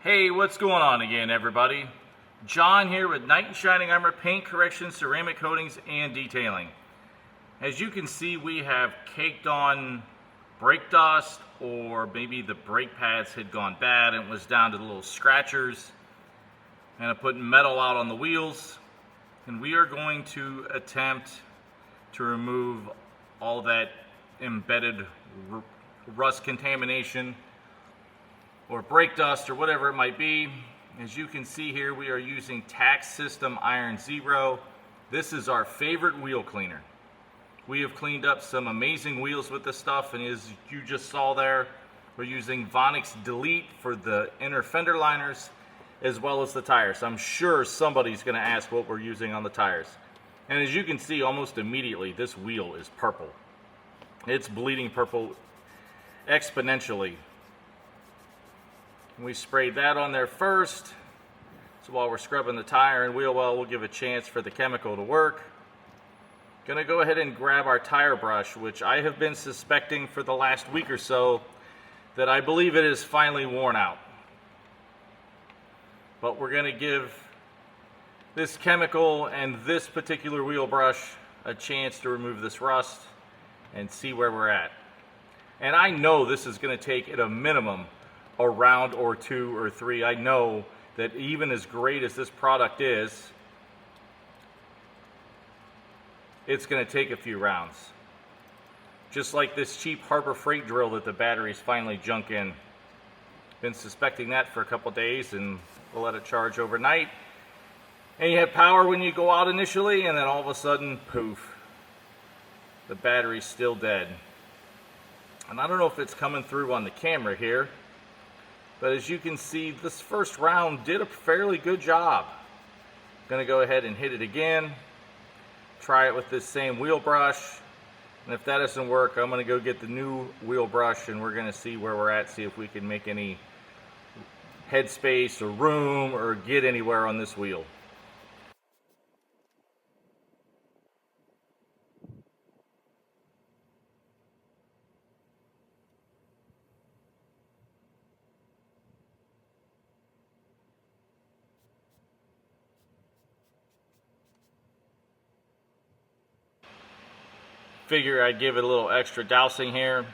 Hey, what's going on again, everybody? John here with Knight and Shining Armor Paint Correction, Ceramic Coatings, and Detailing. As you can see, we have caked on brake dust, or maybe the brake pads had gone bad and it was down to the little scratchers. And I'm putting metal out on the wheels. And we are going to attempt to remove all that embedded rust contamination or brake dust or whatever it might be. As you can see here, we are using TacSystem Iron Zero. This is our favorite wheel cleaner. We have cleaned up some amazing wheels with this stuff, and as you just saw there, we're using Vonix Delete for the inner fender liners as well as the tires. I'm sure somebody's going to ask what we're using on the tires. And as you can see, almost immediately this wheel is purple. It's bleeding purple exponentially. We sprayed that on there first, so while we're scrubbing the tire and wheel well, we'll give a chance for the chemical to work. Gonna go ahead and grab our tire brush, which I have been suspecting for the last week or so that I believe it is finally worn out. But we're gonna give this chemical and this particular wheel brush a chance to remove this rust and see where we're at. And I know this is gonna take at a minimum a round or two or three. I know that even as great as this product is, it's going to take a few rounds. Just like this cheap Harbor Freight drill that the batteries finally junk in. Been suspecting that for a couple days, and we'll let it charge overnight. And you have power when you go out initially, and then all of a sudden, poof, the battery's still dead. And I don't know if it's coming through on the camera here, but as you can see, this first round did a fairly good job. Gonna go ahead and hit it again. Try it with this same wheel brush. And if that doesn't work, I'm gonna go get the new wheel brush and we're gonna see where we're at, see if we can make any headspace or room or get anywhere on this wheel. Figure I'd give it a little extra dousing here.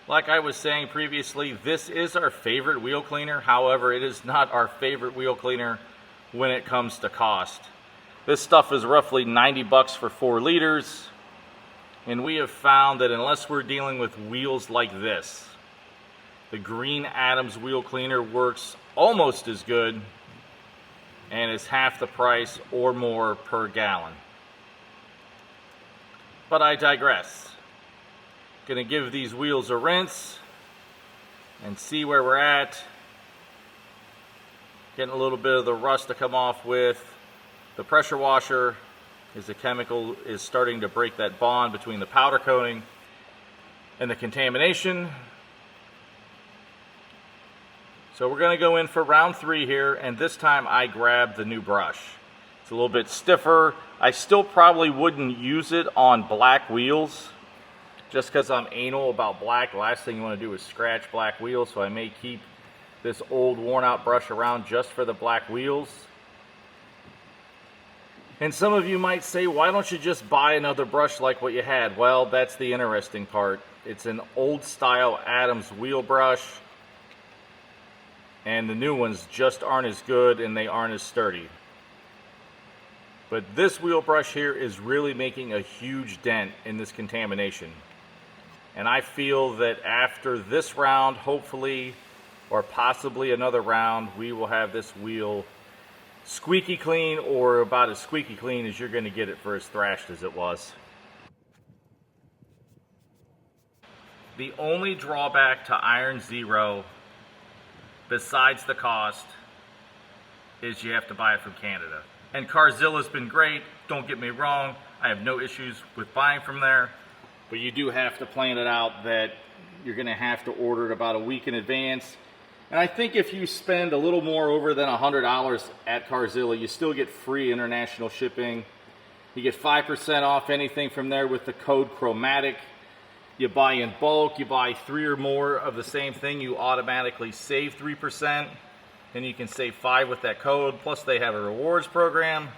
Like I was saying previously, this is our favorite wheel cleaner. However, it is not our favorite wheel cleaner when it comes to cost. This stuff is roughly 90 bucks for 4 liters. And we have found that unless we're dealing with wheels like this, the Green Adams wheel cleaner works almost as good and is half the price or more per gallon. But I digress. Gonna give these wheels a rinse and see where we're at. Getting a little bit of the rust to come off with the pressure washer as the chemical is starting to break that bond between the powder coating and the contamination. So we're gonna go in for round 3 here, and this time I grabbed the new brush. It's a little bit stiffer. I still probably wouldn't use it on black wheels just because I'm anal about black. Last thing you want to do is scratch black wheels, so I may keep this old worn out brush around just for the black wheels. And some of you might say, why don't you just buy another brush like what you had? Well, that's the interesting part. It's an old style Adams wheel brush, and the new ones just aren't as good and they aren't as sturdy. But this wheel brush here is really making a huge dent in this contamination. And I feel that after this round, hopefully, or possibly another round, we will have this wheel squeaky clean, or about as squeaky clean as you're going to get it for as thrashed as it was. The only drawback to Iron Zero, besides the cost, is you have to buy it from Canada. And Carzilla's been great, don't get me wrong, I have no issues with buying from there, but you do have to plan it out that you're going to have to order it about a week in advance. And I think if you spend a little more over than $100 at Carzilla, you still get free international shipping. You get 5% off anything from there with the code CHROMATIC. You buy in bulk, you buy 3 or more of the same thing, you automatically save 3%. and you can save 5 with that code. Plus they have a rewards program.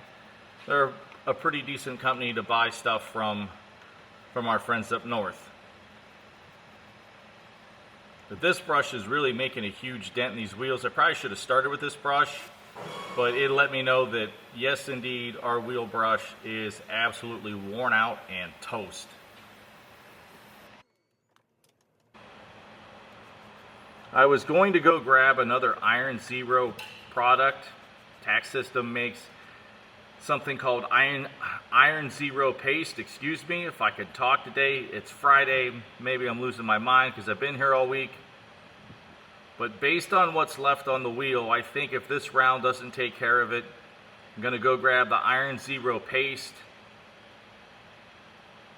They're a pretty decent company to buy stuff from our friends up north. But this brush is really making a huge dent in these wheels. I probably should have started with this brush, but it let me know that yes indeed our wheel brush is absolutely worn out and toast. I was going to go grab another Iron Zero product. TacSystem makes something called Iron Zero Paste. Excuse me if I could talk today. It's Friday. Maybe I'm losing my mind because I've been here all week. But based on what's left on the wheel, I think if this round doesn't take care of it, I'm going to go grab the Iron Zero Paste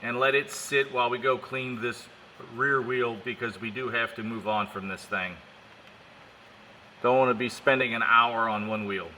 and let it sit while we go clean this rear wheel, because we do have to move on from this thing. Don't want to be spending an hour on one wheel.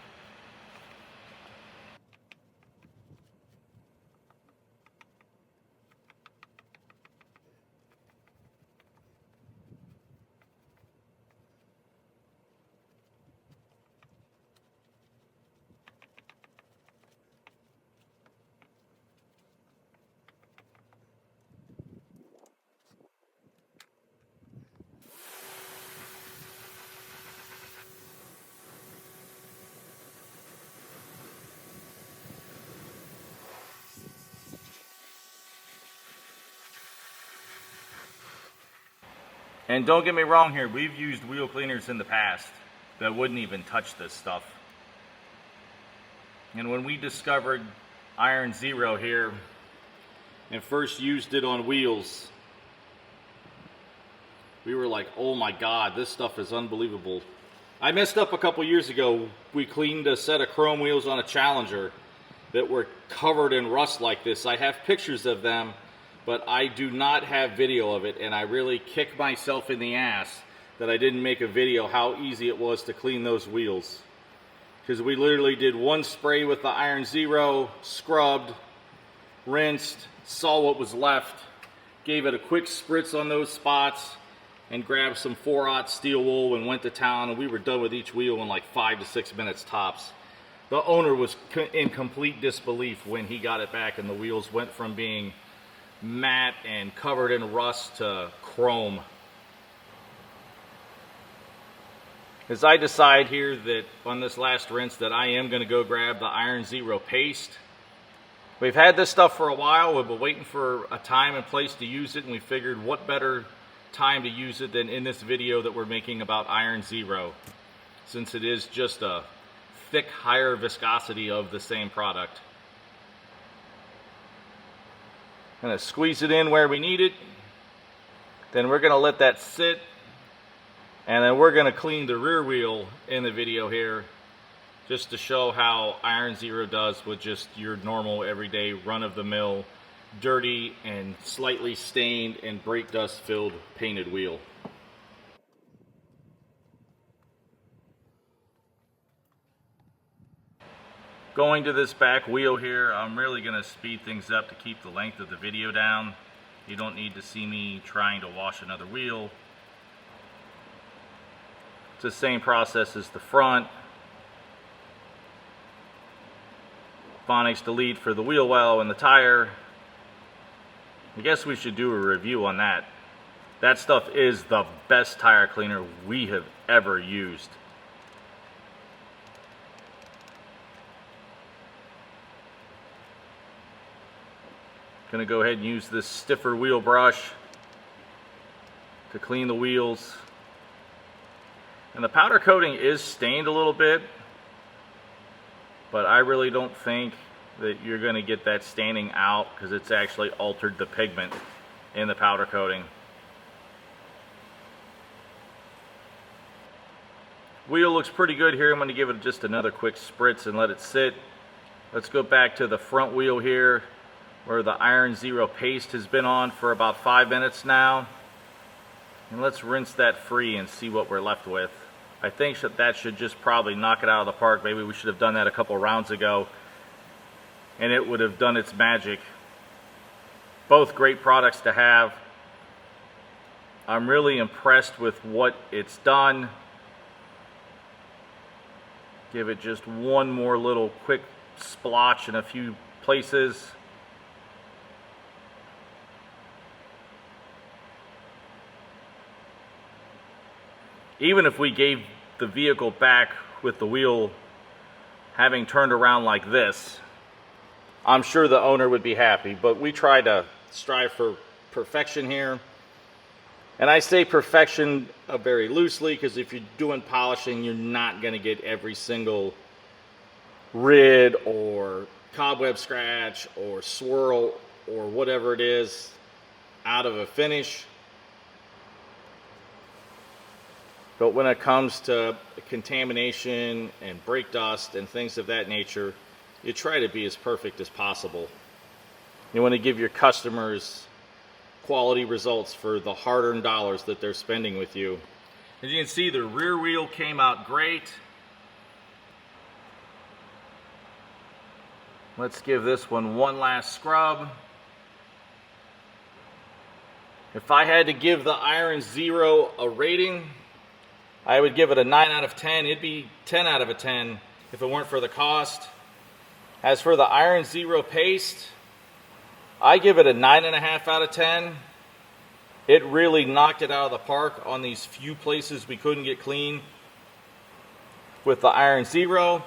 And don't get me wrong here, we've used wheel cleaners in the past that wouldn't even touch this stuff. And when we discovered Iron Zero here and first used it on wheels, we were like, oh my God, this stuff is unbelievable. I messed up a couple years ago. We cleaned a set of chrome wheels on a Challenger that were covered in rust like this. I have pictures of them, but I do not have video of it, and I really kick myself in the ass that I didn't make a video how easy it was to clean those wheels. Because we literally did one spray with the Iron Zero, scrubbed, rinsed, saw what was left, gave it a quick spritz on those spots, and grabbed some 4/0 steel wool and went to town, and we were done with each wheel in like 5 to 6 minutes tops. The owner was in complete disbelief when he got it back and the wheels went from being matte and covered in rust to chrome. As I decide here that on this last rinse that I am going to go grab the Iron Zero Paste. We've had this stuff for a while. We've been waiting for a time and place to use it, and we figured what better time to use it than in this video that we're making about Iron Zero, since it is just a thick, higher viscosity of the same product. Gonna squeeze it in where we need it. Then we're gonna let that sit, and then we're gonna clean the rear wheel in the video here, just to show how Iron Zero does with just your normal everyday run-of-the-mill dirty and slightly stained and brake dust filled painted wheel. Going to this back wheel here, I'm really going to speed things up to keep the length of the video down. You don't need to see me trying to wash another wheel. It's the same process as the front. Phonics delete for the wheel well and the tire. I guess we should do a review on that. That stuff is the best tire cleaner we have ever used. Gonna go ahead and use this stiffer wheel brush to clean the wheels. And the powder coating is stained a little bit, but I really don't think that you're gonna get that staining out because it's actually altered the pigment in the powder coating. Wheel looks pretty good here. I'm gonna give it just another quick spritz and let it sit. Let's go back to the front wheel here, where the Iron Zero Paste has been on for about 5 minutes now. And let's rinse that free and see what we're left with. I think that should just probably knock it out of the park. Maybe we should have done that a couple rounds ago, and it would have done its magic. Both great products to have. I'm really impressed with what it's done. Give it just one more little quick splotch in a few places. Even if we gave the vehicle back with the wheel having turned around like this, I'm sure the owner would be happy, but we try to strive for perfection here. And I say perfection very loosely, because if you're doing polishing, you're not going to get every single rid or cobweb scratch or swirl or whatever it is out of a finish. But when it comes to contamination and brake dust and things of that nature, you try to be as perfect as possible. You want to give your customers quality results for the hard-earned dollars that they're spending with you. As you can see, the rear wheel came out great. Let's give this one last scrub. If I had to give the Iron Zero a rating, I would give it a 9 out of 10. It'd be 10 out of a 10 if it weren't for the cost. As for the Iron Zero paste, I give it a 9.5 out of 10. It really knocked it out of the park on these few places we couldn't get clean with the Iron Zero.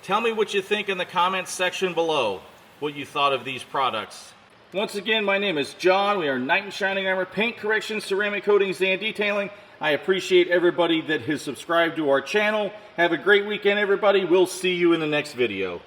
Tell me what you think in the comments section below, what you thought of these products. Once again, my name is John. We are Knight in Shining Armor Paint Correction, Ceramic Coatings, and Detailing. I appreciate everybody that has subscribed to our channel. Have a great weekend, everybody. We'll see you in the next video.